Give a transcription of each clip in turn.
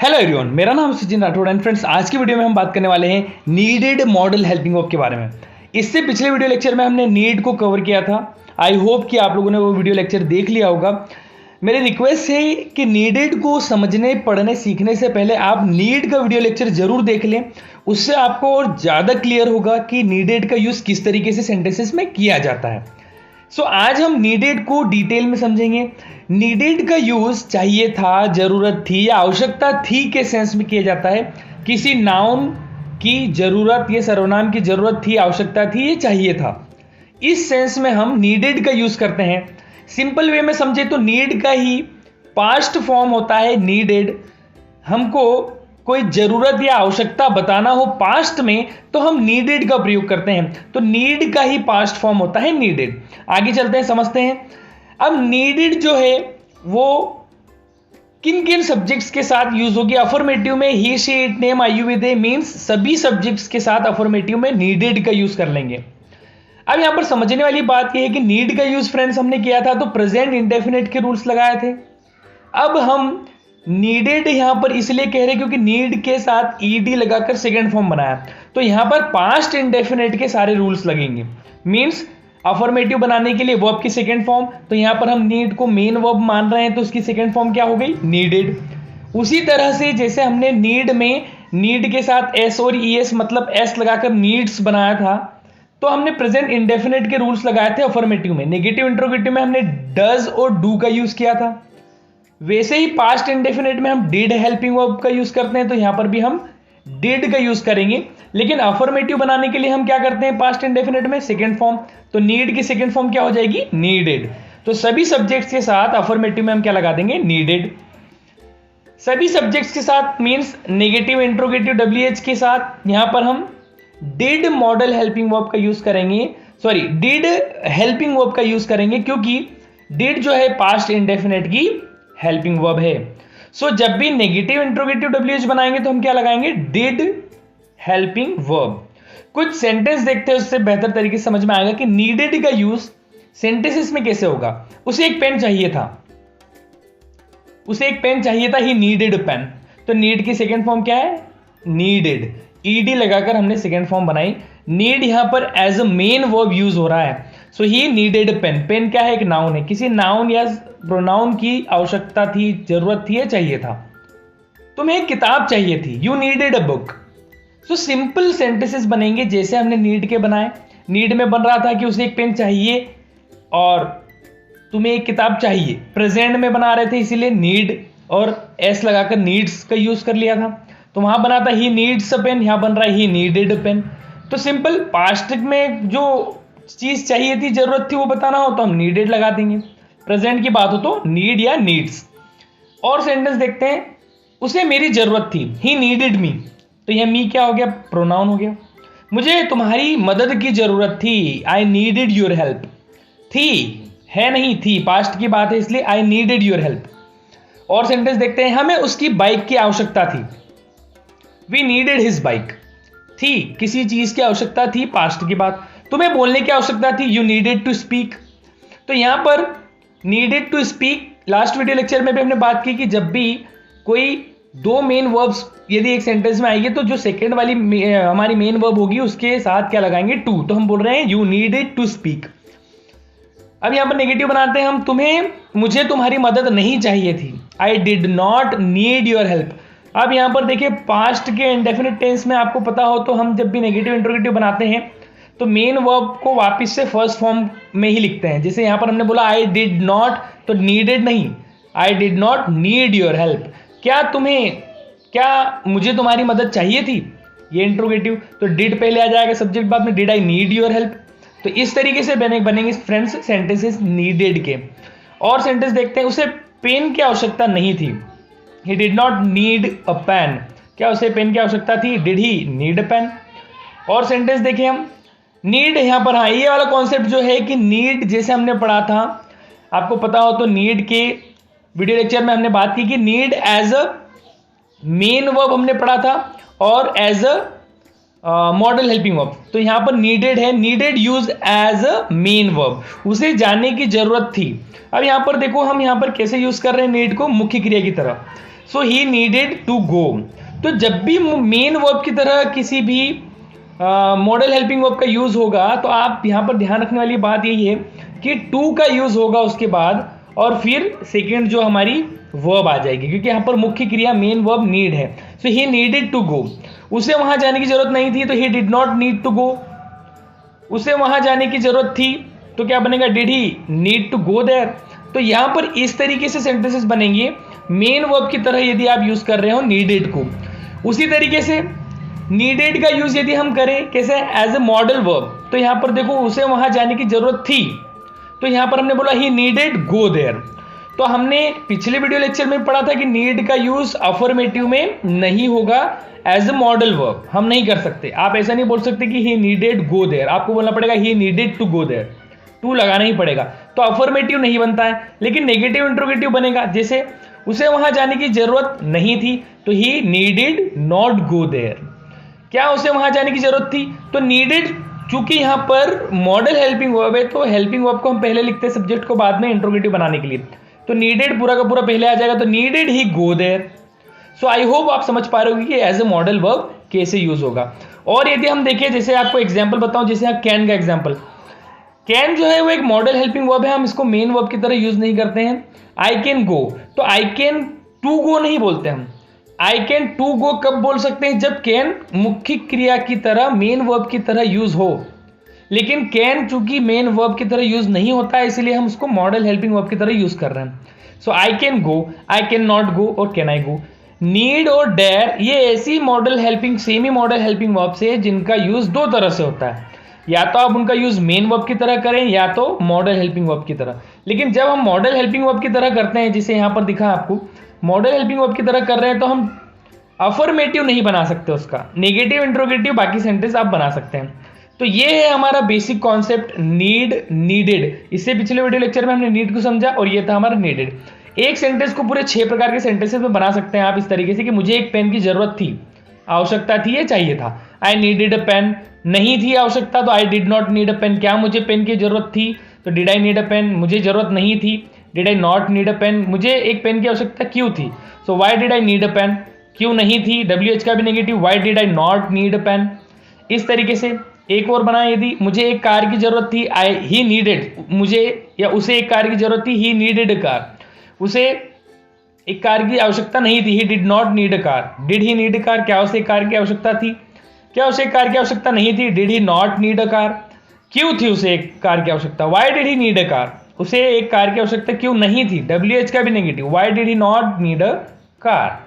Hello everyone, मेरा नाम Sachin Rathore and friends, आज की वीडियो में हम बात करने वाले हैं नीडेड मॉडल हेल्पिंग वर्ब के बारे में। इससे पिछले वीडियो लेक्चर में हमने नीड को कवर किया था। आई होप कि आप लोगों ने वो वीडियो लेक्चर देख लिया होगा। मेरी रिक्वेस्ट है कि नीडेड को समझने, पढ़ने, सीखने से पहले आप नीड का वीडियो लेक्चर जरूर देख लें। उससे आपको और ज़्यादा क्लियर होगा कि नीडेड का यूज़ किस तरीके से सेंटेंसेस में किया जाता है। सो आज हम नीडेड को डिटेल में समझेंगे। नीडेड का यूज चाहिए था, जरूरत थी या आवश्यकता थी के सेंस में किया जाता है। किसी नाउन की जरूरत या सर्वनाम की जरूरत थी, आवश्यकता थी, ये चाहिए था, इस सेंस में हम नीडेड का यूज करते हैं। सिंपल वे में समझे तो नीड का ही पास्ट फॉर्म होता है नीडेड। हमको कोई जरूरत या आवश्यकता बताना हो पास्ट में तो हम नीडेड का प्रयोग करते हैं। तो नीड का ही पास्ट फॉर्म होता है नीडेड। आगे चलते हैं, समझते हैं। अब नीडेड जो है वो किन किन सब्जेक्ट्स के साथ यूज होगी। अफर्मेटिव में he, she, it, name, I, you, we, they means सभी सब्जेक्ट्स के साथ अफर्मेटिव में नीडेड का यूज कर लेंगे। अब यहां पर समझने वाली बात यह है कि नीड का यूज फ्रेंड्स हमने किया था तो प्रेजेंट इंडेफिनिट के रूल्स लगाए थे। अब हम नीडेड यहां पर इसलिए कह रहे क्योंकि नीड के साथ ईडी लगाकर सेकेंड फॉर्म बनाया, तो यहां पर पास्ट इंडेफिनिट के सारे रूल्स लगेंगे। मीन्स अफर्मेटिव बनाने के लिए वर्ब की सेकेंड फॉर्म, तो यहां पर हम नीड को मेन वर्ब मान रहे हैं तो उसकी सेकेंड फॉर्म क्या हो गई, नीडेड। उसी तरह से जैसे हमने नीड में नीड के साथ एस और ईएस मतलब एस लगाकर नीड्स बनाया था, तो हमने प्रेजेंट इंडेफिनिट के रूल्स लगाए थे अफर्मेटिव में। नेगेटिव इंट्रोगेटिव में हमने डज और डू का यूज किया था। वैसे ही पास्ट इंडेफिनिट में हम डिड हेल्पिंग वर्ब का यूज करते हैं, तो यहां पर भी हम डिड का यूज करेंगे। लेकिन अफर्मेटिव बनाने के लिए हम क्या करते हैं पास्ट इंडेफिनिट में, सेकेंड फॉर्म। तो नीड की सेकेंड फॉर्म क्या हो जाएगी, नीडेड। तो सभी सब्जेक्ट्स के साथ अफर्मेटिव में हम क्या लगा देंगे, नीडेड। सभी सब्जेक्ट्स के साथ मींस नेगेटिव इंट्रोगेटिव डब्ल्यूएच के साथ यहां पर हम डिड मॉडल हेल्पिंग वर्ब का यूज करेंगे, सॉरी डिड हेल्पिंग वर्ब का यूज करेंगे, क्योंकि डिड जो है पास्ट इंडेफिनिट की हेल्पिंग वर्ब है। सो जब भी नेगेटिव इंट्रोगेटिव डब्ल्यूएच बनाएंगे तो हम क्या लगाएंगे, डिड हेल्पिंग वर्ब। कुछ सेंटेंस देखते हैं, उससे बेहतर तरीके से समझ में आएगा कि नीडेड का यूज सेंटेंसेस में कैसे होगा। उसे एक पेन चाहिए था, उसे एक पेन चाहिए था, ही नीडेड पेन। तो नीड की सेकेंड फॉर्म क्या है, नीडेड। ईडी लगाकर हमने सेकेंड फॉर्म बनाई। नीड यहां पर as a main verb use हो रहा है। So he needed pen. Pen क्या है, एक नाउन है। किसी नाउन या प्रोनाउन की आवश्यकता थी, जरूरत थी या चाहिए था। तुम्हें एक किताब चाहिए थी, you needed a book. So simple sentences बनेंगे जैसे हमने नीड के बनाए। नीड में बन रहा था कि उसे एक पेन चाहिए और तुम्हें एक किताब चाहिए। प्रेजेंट में बना रहे थे इसीलिए नीड और एस लगाकर नीड्स का यूज कर लिया था। तो वहां बना था ही नीड्स अ पेन, यहां बन रहा है ही नीडेड अ पेन। तो सिंपल पास्ट में जो चीज चाहिए थी, जरूरत थी, वो बताना हो तो हम नीडेड लगा देंगे। प्रेजेंट की बात हो तो नीड या नीड्स। और सेंटेंस देखते हैं, उसे मेरी जरूरत थी, ही नीडेड मी। तो यह मी क्या हो गया, प्रोनाउन हो गया। मुझे तुम्हारी मदद की जरूरत थी, आई नीडेड योर हेल्प। थी है नहीं, थी पास्ट की बात है इसलिए आई नीडेड योर हेल्प। और सेंटेंस देखते हैं, हमें उसकी बाइक की आवश्यकता थी, वी नीडेड हिज बाइक। थी किसी चीज की आवश्यकता थी, पास्ट की बात। तुम्हें बोलने की आवश्यकता थी, यू नीडेड टू स्पीक। तो यहां पर needed to speak, last video lecture में भी हमने बात की कि जब भी कोई दो मेन वर्ब्स यदि एक सेंटेंस में आएंगे तो जो सेकेंड वाली हमारी मेन वर्ब होगी उसके साथ क्या लगाएंगे, टू। तो हम बोल रहे हैं यू नीडेड टू स्पीक। अब यहां पर नेगेटिव बनाते हैं हम, मुझे तुम्हारी मदद नहीं चाहिए थी, आई did not need your help. अब यहां पर देखिए पास्ट के इंडेफिनिट टेंस में आपको पता हो तो हम जब भी नेगेटिव इंट्रोगेटिव बनाते हैं तो मेन वर्ब को वापस से फर्स्ट फॉर्म में ही लिखते हैं। जैसे यहां पर हमने बोला आई डिड नॉट, तो नीडेड नहीं, आई did not need your help. क्या मुझे तुम्हारी मदद चाहिए थी, ये इंट्रोगेटिव। तो डिड पहले आ जाएगा सब्जेक्ट, बाद में did I need your help. तो इस तरीके से बनेंगे फ्रेंड्स सेंटेंसेस नीडेड के। और सेंटेंस देखते हैं, उसे पेन की आवश्यकता नहीं थी, he did not need a pen. क्या उसे पेन की आवश्यकता थी, did he need a pen. और सेंटेंस देखें हम, नीड यहां पर, हाँ ये वाला कॉन्सेप्ट जो है कि नीड जैसे हमने पढ़ा था, आपको पता हो तो नीड के वीडियो लेक्चर में हमने बात की कि need as a main verb हमने पढ़ा था और as a modal helping verb. तो यहां पर नीडेड है, needed use as a main verb, उसे जानने की जरूरत थी। अब यहां पर देखो हम यहां पर कैसे यूज कर रहे हैं नीड को, मुख्य क्रिया की तरह। सो ही नीडेड टू गो। तो जब भी मेन वर्ब की तरह किसी भी मॉडल हेल्पिंग वर्ब का यूज होगा तो आप यहाँ पर ध्यान रखने वाली बात यही है कि टू का यूज होगा उसके बाद और फिर सेकेंड जो हमारी वर्ब आ जाएगी, क्योंकि यहाँ पर मुख्य क्रिया मेन वर्ब नीड है। So he needed to go, उसे वहां जाने की जरूरत नहीं थी तो he did not need to go. उसे वहां जाने की जरूरत थी तो क्या बनेगा, did he need to go there. तो यहां पर इस तरीके से सेंटेंसेस बनेंगे मेन वर्ब की तरह यदि आप यूज कर रहे हो नीडेड को। उसी तरीके से नीडेड का यूज यदि हम करें कैसे, एज ए मॉडल वर्ब, तो यहां पर देखो उसे वहां जाने की जरूरत थी तो यहां पर हमने बोला ही नीडेड गो देयर। तो हमने पिछले वीडियो लेक्चर में पढ़ा था कि नीड का यूज अफर्मेटिव में नहीं होगा, एज ए मॉडल वर्ब हम नहीं कर सकते। आप ऐसा नहीं बोल सकते कि ही नीडेड गो देयर, आपको बोलना पड़ेगा he needed to go there, to लगाना ही पड़ेगा। तो अफर्मेटिव नहीं बनता है, लेकिन नेगेटिव इंट्रोगेटिव बनेगा। जैसे उसे वहां जाने की जरूरत नहीं थी तो he needed not go there. क्या उसे वहां जाने की जरूरत थी, तो नीडेड, चूंकि यहां पर मॉडल हेल्पिंग वर्ब है तो हेल्पिंग वर्ब को हम पहले लिखते हैं सब्जेक्ट को बाद में इंट्रोगेटिव बनाने के लिए, तो नीडेड पूरा का पूरा पहले आ जाएगा, तो needed he go there. So I hope आप समझ पा रहे हो कि एज ए मॉडल वर्ब कैसे यूज होगा। और यदि हम देखें, जैसे आपको एग्जांपल बताऊं, जैसे आप कैन का एग्जांपल, कैन जो है वो एक मॉडल हेल्पिंग वर्ब है, हम इसको मेन वर्ब की तरह यूज नहीं करते हैं। आई कैन गो, तो आई कैन टू गो नहीं बोलते हम, आई कैन टू गो कब बोल सकते हैं, जब कैन मुख्य क्रिया की तरह मेन वर्ब की तरह यूज हो। लेकिन कैन चूंकि मेन वर्ब की तरह यूज नहीं होता है इसलिए हम उसको मॉडल हेल्पिंग वर्ब की तरह यूज कर रहे हैं। So I can go, I can not go और कैन आई गो। नीड और डेयर ये ऐसी modal helping, semi modal helping verb से जिनका यूज दो तरह से होता है, या तो आप उनका यूज मेन वर्ब की तरह करें या तो मॉडल हेल्पिंग वर्ब की तरह। लेकिन जब हम मॉडल हेल्पिंग वर्ब की तरह करते हैं, जिसे यहां पर दिखा आपको, मॉडल हेल्पिंग वर्ब की तरह कर रहे हैं तो हम अफर्मेटिव नहीं बना सकते उसका, नेगेटिव इंट्रोगेटिव बाकी सेंटेंस आप बना सकते हैं। तो ये है हमारा बेसिक कॉन्सेप्ट नीड, नीडेड। इससे पिछले वीडियो लेक्चर में हमने नीड को समझा और ये था हमारा नीडेड। एक सेंटेंस को पूरे 6 प्रकार के सेंटेंसेस में बना सकते हैं आप इस तरीके से कि मुझे एक पेन की जरूरत थी, आवश्यकता थी या चाहिए था। आई नीडेड अ पेन, नहीं थी आवश्यकता तो I did not need a pen. क्या मुझे पेन की जरूरत थी, तो did I need a pen, मुझे जरूरत नहीं थी, did I not need a pen, मुझे एक पेन की आवश्यकता क्यों थी, so why did I need a pen, क्यों नहीं थी, WH का भी negative, why did I not need a pen. इस तरीके से एक और बनाए, यदि मुझे एक कार की जरूरत थी, आई ही नीडेड, मुझे या उसे एक कार की जरूरत थी, ही नीडेड अ कार, उसे एक कार की आवश्यकता नहीं थी, he did not need a car. Did he need a car, क्या उसे एक कार की आवश्यकता थी, क्या उसे एक कार की आवश्यकता नहीं थी, did he not need a car. क्यों थी उसे एक कार की आवश्यकता, why did he need a car, उसे एक कार की आवश्यकता क्यों नहीं थी, WH का भी negative, why did he not need a car.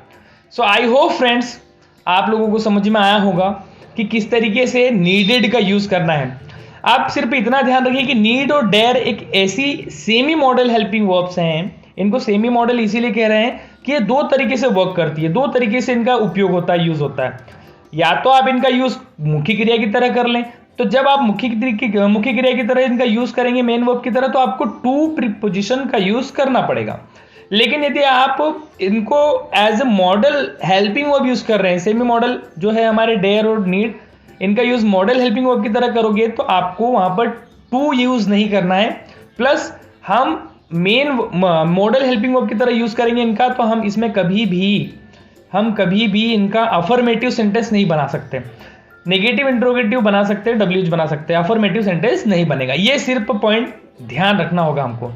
So I hope friends आप लोगों को समझ में आया होगा कि किस तरीके से नीडेड का यूज करना है। आप सिर्फ इतना ध्यान रखिए कि नीड और डेयर एक ऐसी सेमी मॉडल हेल्पिंग वर्ब्स हैं, इनको सेमी मॉडल इसीलिए कह रहे हैं कि ये दो तरीके से वर्क करती है, दो तरीके से इनका उपयोग होता है, यूज होता है। या तो आप इनका यूज मुख्य क्रिया की तरह कर लें, तो जब आप मुख्य क्रिया की तरह इनका यूज करेंगे मेन वर्ब की तरह, तो आपको टू प्रीपोजिशन का यूज करना पड़ेगा। लेकिन यदि आप इनको as a modal helping verb use कर रहे हैं, सेमी मॉडल जो है हमारे डेयर और नीड, इनका यूज मॉडल हेल्पिंग वर्ब की तरह करोगे तो आपको वहां पर टू यूज नहीं करना है। प्लस हम मेन मॉडल हेल्पिंग वर्ब की तरह यूज करेंगे इनका, तो हम इसमें कभी भी इनका अफर्मेटिव सेंटेंस नहीं बना सकते। नेगेटिव इंट्रोगेटिव बना सकते हैं, WH बना सकते हैं, अफर्मेटिव सेंटेंस नहीं बनेगा। ये सिर्फ पॉइंट ध्यान रखना होगा हमको।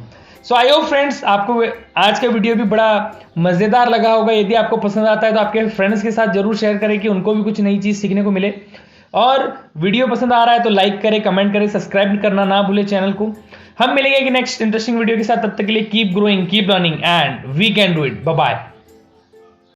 सो आई होप फ्रेंड्स आपको आज का वीडियो भी बड़ा मज़ेदार लगा होगा। यदि आपको पसंद आता है तो आपके फ्रेंड्स के साथ जरूर शेयर करें कि उनको भी कुछ नई चीज़ सीखने को मिले। और वीडियो पसंद आ रहा है तो लाइक करें, कमेंट करें, सब्सक्राइब करना ना भूलें चैनल को। हम मिलेंगे कि नेक्स्ट इंटरेस्टिंग वीडियो के साथ, तब तक के लिए keep growing, keep learning and we can do it. Bye bye.